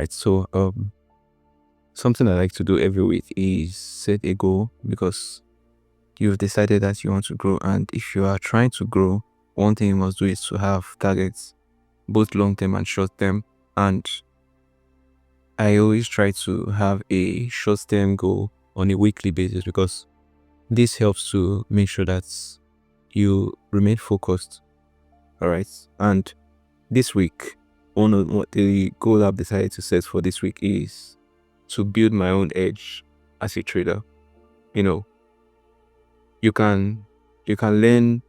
right, so something I like to do every week is set a goal, because you've decided that you want to grow, and if you are trying to grow, one thing you must do is to have targets, both long term and short term. And I always try to have a short term goal on a weekly basis, because this helps to make sure that you remain focused. All right. And this week, one of what the goal I've decided to set for this week is to build my own edge as a trader. You know, you can learn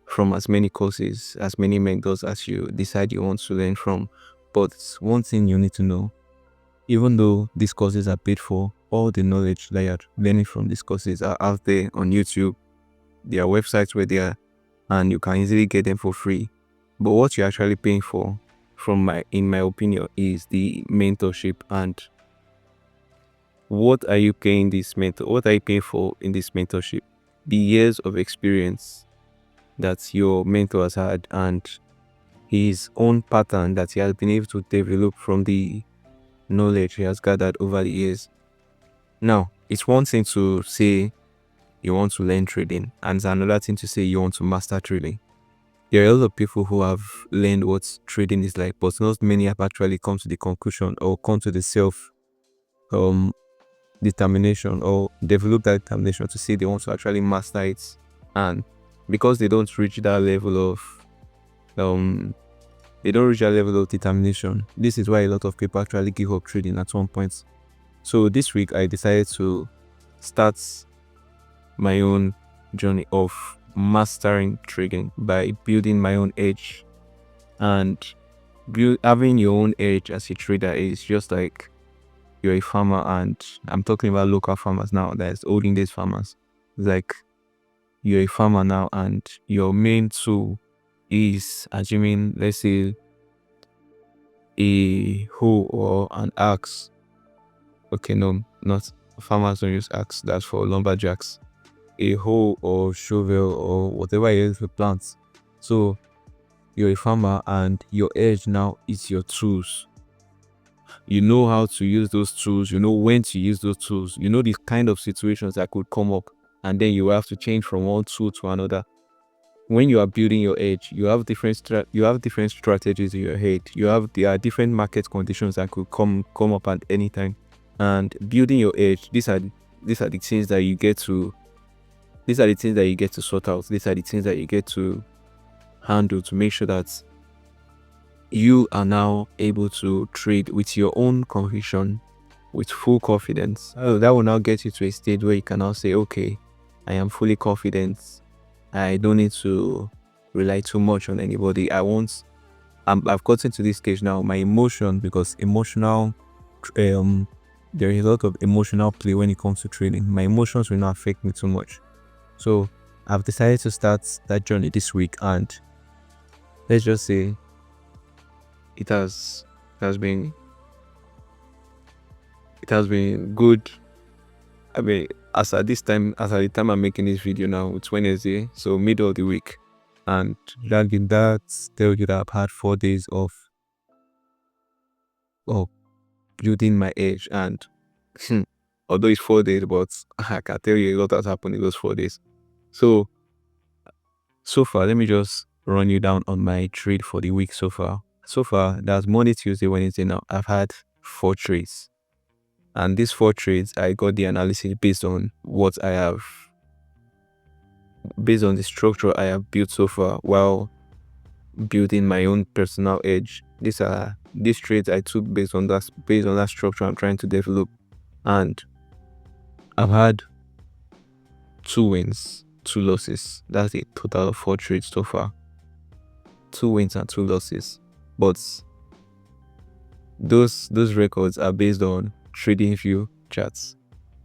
from as many courses, as many mentors as you decide you want to learn from. But one thing you need to know, even though these courses are paid for, all the knowledge that you're learning from these courses are out there on YouTube. There are websites where they are, and you can easily get them for free. But what you're actually paying for, in my opinion, is the mentorship. And what are you paying what are you paying for in this mentorship? The years of experience that your mentor has had, and his own pattern that he has been able to develop from the knowledge he has gathered over the years. Now, it's one thing to say you want to learn trading, and it's another thing to say you want to master trading. There are a lot of people who have learned what trading is like, but not many have actually come to the conclusion or come to the self determination, or develop that determination to say they want to actually master it. And because they don't reach that level of determination, this is why a lot of people actually give up trading at one point. So this week I decided to start my own journey of mastering trading by building my own edge. And having your own edge as a trader is just like you're a farmer, and I'm talking about local farmers now, that's olden days farmers. It's like you're a farmer now, and your main tool is, assuming, let's say, a hoe or an axe. Okay, no, not farmers don't use axe, that's for lumberjacks. A hoe or shovel or whatever it is for plants. So you're a farmer, and your edge now is your tools. You know how to use those tools, you know when to use those tools, you know the kind of situations that could come up, and then you have to change from one tool to another. When you are building your edge, you have different strategies in your head. There are different market conditions that could come up at any time. And building your edge, these are the things that you get to sort out. These are the things that you get to handle to make sure that you are now able to trade with your own conviction, with full confidence. That will now get you to a stage where you can now say, okay, I am fully confident. I don't need to rely too much on anybody. I've gotten to this stage now. My emotion, because emotional, there is a lot of emotional play when it comes to trading. My emotions will not affect me too much. So I've decided to start that journey this week, and let's just say it has been good. I mean, as at the time I'm making this video now, it's Wednesday, so middle of the week, and that tells you that I've had 4 days of building my edge. And although it's 4 days, but I can tell you a lot has happened in those 4 days. So far, let me just run you down on my trade for the week so far. That's Monday, Tuesday, Wednesday. Now I've had 4 trades, and these 4 trades, I got the analysis based on based on the structure I have built so far while building my own personal edge. These trades I took based on that structure I'm trying to develop, and I've had 2 wins, 2 losses. That's a total of 4 trades so far. 2 wins and 2 losses. But those records are based on TradingView charts.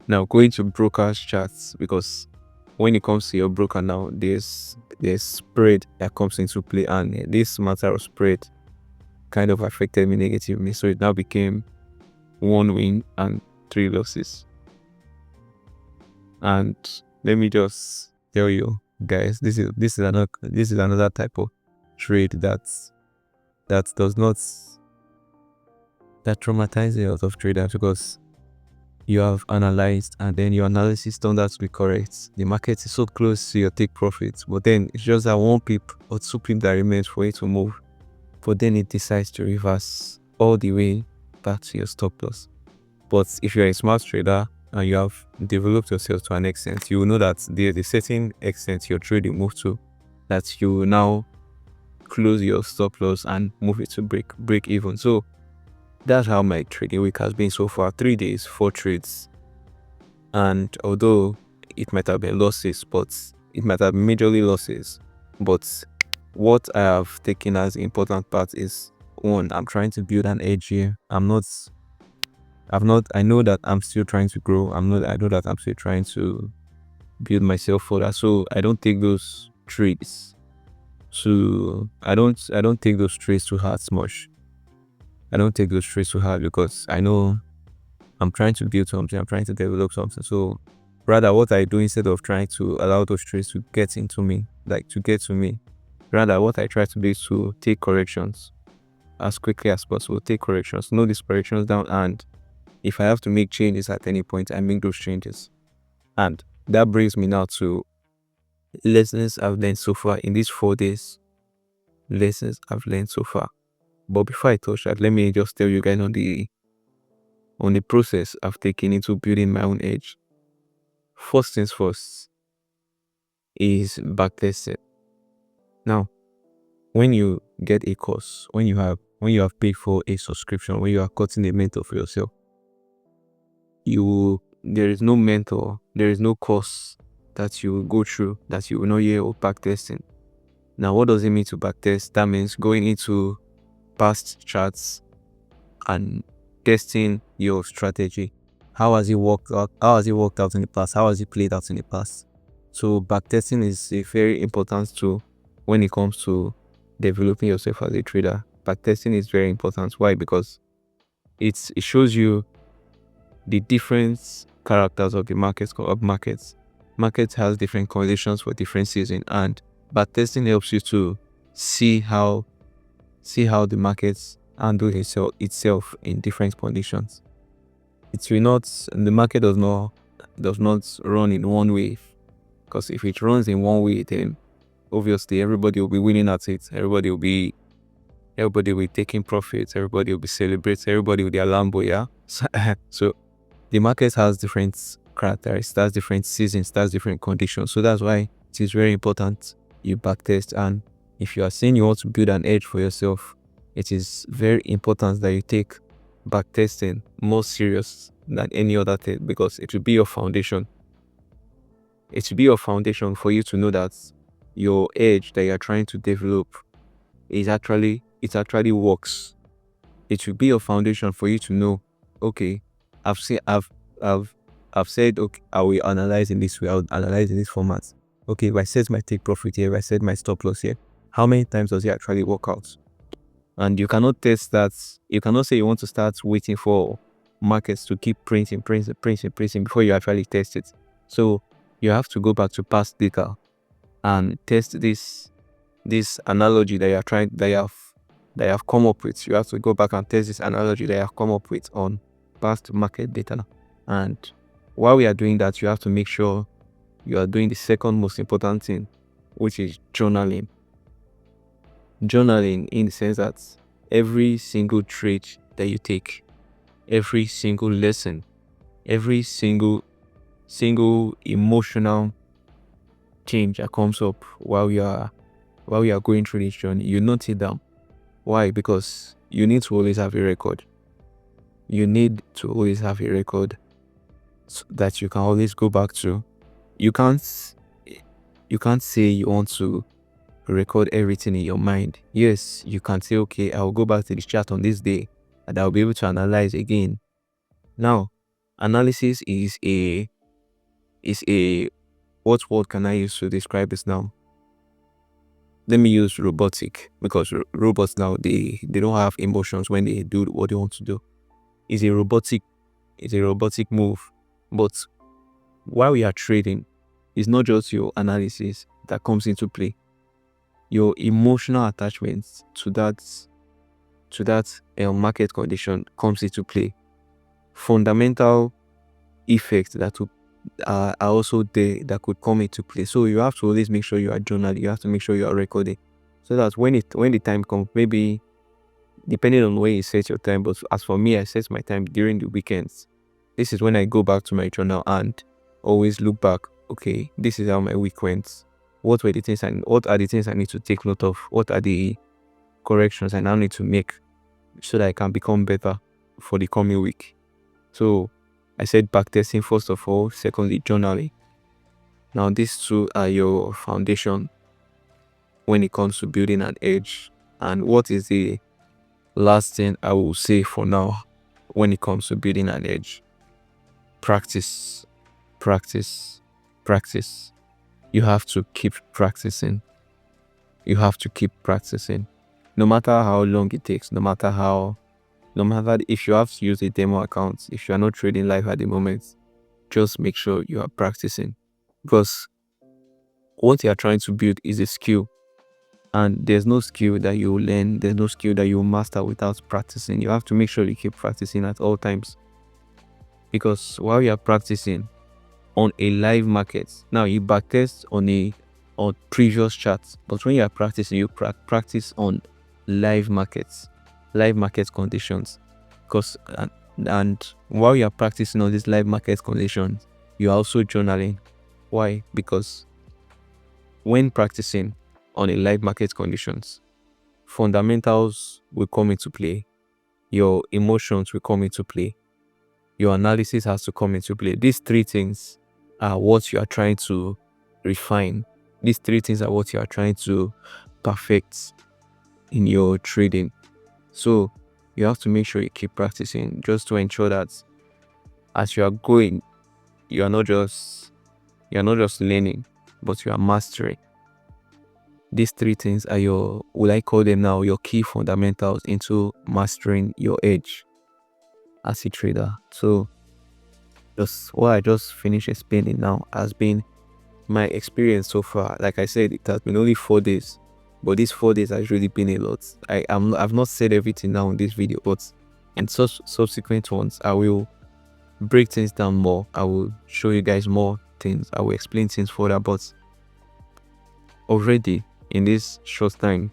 Now going to brokers charts, because when it comes to your broker now, there's spread that comes into play, and this matter of spread kind of affected me negatively. So it now became 1 win and 3 losses. And let me just tell you guys, this is another type of trade that that traumatizes a lot of traders because you have analyzed and then your analysis turned out to be correct. The market is so close to your take profits, but then it's just that 1 pip or 2 pip that remains for it to move. But then it decides to reverse all the way back to your stop loss. But if you're a smart trader and you have developed yourself to an extent, you will know that there's a certain extent your trading move to that you will now close your stop loss and move it to break even. So that's how my trading week has been so far. 3 days, 4 trades. And although it might have been losses, but it might have been majorly losses, but what I have taken as the important part is, one, I'm trying to build an edge here. I know that I'm still trying to grow. I know that I'm still trying to build myself further. So I don't take those trades I don't take those trades too hard much. I don't take those trades too hard because I know I'm trying to build something. I'm trying to develop something. So rather, what I do instead of trying to allow those trades to get to me, rather what I try to do is to take corrections as quickly as possible. Take corrections, note these corrections down, and if I have to make changes at any point, I make those changes. And that brings me now to lessons I've learned so far in these 4 days. Lessons I've learned so far. But before I touch that, let me just tell you guys on the process I've taken into building my own edge. First things first is backtesting. Now, when you get a course, when you have paid for a subscription, when you are cutting a mentor for yourself, there is no mentor, there is no course that you will go through that you will not hear of backtesting. Now, what does it mean to backtest? That means going into past charts and testing your strategy. How has it worked out? How has it worked out in the past? How has it played out in the past? So backtesting is a very important tool when it comes to developing yourself as a trader. Backtesting is very important. Why? Because it shows you the different characters of the markets. Markets has different conditions for different seasons, and backtesting helps you to see how the markets handle itself in different conditions. The market does not run in one way, because if it runs in one way, then obviously everybody will be winning at it. Everybody will be taking profits. Everybody will be celebrating. Everybody with their Lambo, yeah. So the market has different characteristics, that's different seasons, that's different conditions. So that's why it is very important you backtest. And if you are saying you want to build an edge for yourself, it is very important that you take backtesting more serious than any other thing, because it will be your foundation. It will be your foundation for you to know that your edge that you are trying to develop actually works. It will be your foundation for you to know, okay, I've said, okay, I will analyze in this way, I'll analyze in this format. Okay, if I set my take profit here, if I set my stop loss here, how many times does it actually work out? And you cannot test that. You cannot say you want to start waiting for markets to keep printing before you actually test it. So you have to go back to past data and test this analogy that you have come up with. You have to go back and test this analogy that you have come up with on past market data. And while we are doing that, you have to make sure you are doing the second most important thing, which is journaling. Journaling in the sense that every single trade that you take, every single lesson, every single emotional change that comes up while you are going through this journey, you note it down. Why? Because you need to always have a record. You need to always have a record so that you can always go back to. You can't say you want to record everything in your mind. Yes, you can say, okay, I'll go back to the chart on this day and I'll be able to analyze again. Now, analysis is a what word can I use to describe this now? Let me use robotic, because robots now, they don't have emotions when they do what they want to do. It's a robotic move. But while we are trading, it's not just your analysis that comes into play. Your emotional attachments to that to that market condition comes into play. Fundamental effects that are also there that could come into play. So you have to always make sure you are journaling. You have to make sure you are recording, so that when the time comes, maybe depending on where you set your time, but as for me, I set my time during the weekends. This is when I go back to my journal and always look back. Okay, this is how my week went. What are the things I need to take note of? What are the corrections I now need to make so that I can become better for the coming week? So I said backtesting first of all, secondly journaling. Now these two are your foundation when it comes to building an edge. And what is the last thing I will say for now when it comes to building an edge? Practice, practice, practice. You have to keep practicing. You have to keep practicing. No matter how long it takes, no matter if you have to use a demo account, if you are not trading live at the moment, just make sure you are practicing. Because what you are trying to build is a skill. And there's no skill that you learn, there's no skill that you master without practicing. You have to make sure you keep practicing at all times. Because while you are practicing on a live market, now you backtest on previous charts, but when you are practicing, you practice on live market conditions. Because and while you are practicing on these live market conditions, you are also journaling. Why? Because when practicing on a live market conditions, fundamentals will come into play, your emotions will come into play, your analysis has to come into play. These three things are what you are trying to refine. These three things are what you are trying to perfect in your trading. So you have to make sure you keep practicing, just to ensure that as you are going, you are not just learning, but you are mastering. These three things are your, will I call them now, your key fundamentals into mastering your edge as a trader. So just what I just finished explaining now has been my experience so far. Like I said, it has been only 4 days, but these 4 days has really been a lot. I've not said everything now in this video, but in such subsequent ones, I will break things down more. I will show you guys more things. I will explain things further, but already in this short time,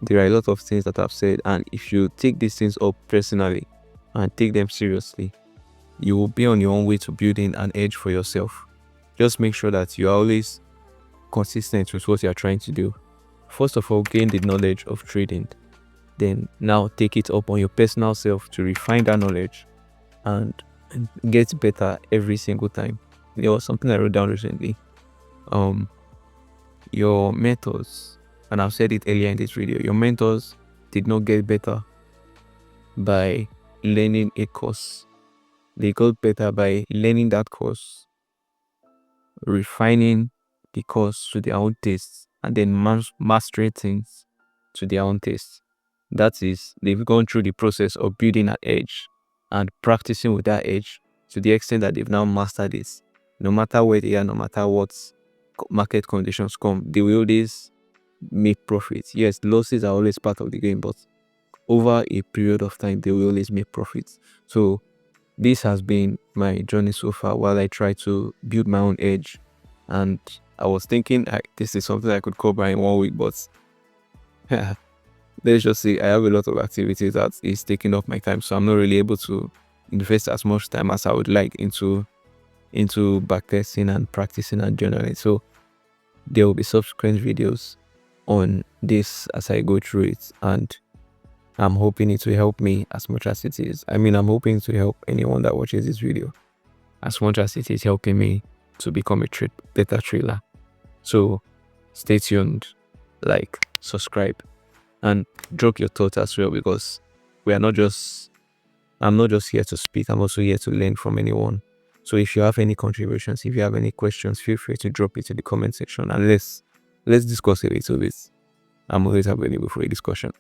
there are a lot of things that I've said, and if you take these things up personally and take them seriously, you will be on your own way to building an edge for yourself. Just make sure that you are always consistent with what you are trying to do. First of all, gain the knowledge of trading. Then now take it up on your personal self to refine that knowledge and get better every single time. There was something I wrote down recently. Your mentors, and I've said it earlier in this video, your mentors did not get better by learning a course. They got better by learning that course, refining the course to their own taste, and then mastering things to their own taste. That is, they've gone through the process of building an edge and practicing with that edge to the extent that they've now mastered it. No matter where they are, no matter what market conditions come, they will always make profits. Yes, losses are always part of the game, but over a period of time, they will always make profits. So this has been my journey so far while I try to build my own edge. And I was thinking this is something I could cover in 1 week, but let's just say I have a lot of activities that is taking up my time, so I'm not really able to invest as much time as I would like into backtesting and practicing and journaling. So there will be subsequent videos on this as I go through it, and I'm hoping it will help me as much as it is. I mean, I'm hoping to help anyone that watches this video as much as it is helping me to become a better trader. So stay tuned, like, subscribe, and drop your thoughts as well, because I'm not just here to speak, I'm also here to learn from anyone. So if you have any contributions, if you have any questions, feel free to drop it in the comment section, and let's discuss a little bit. I'm always available for a discussion.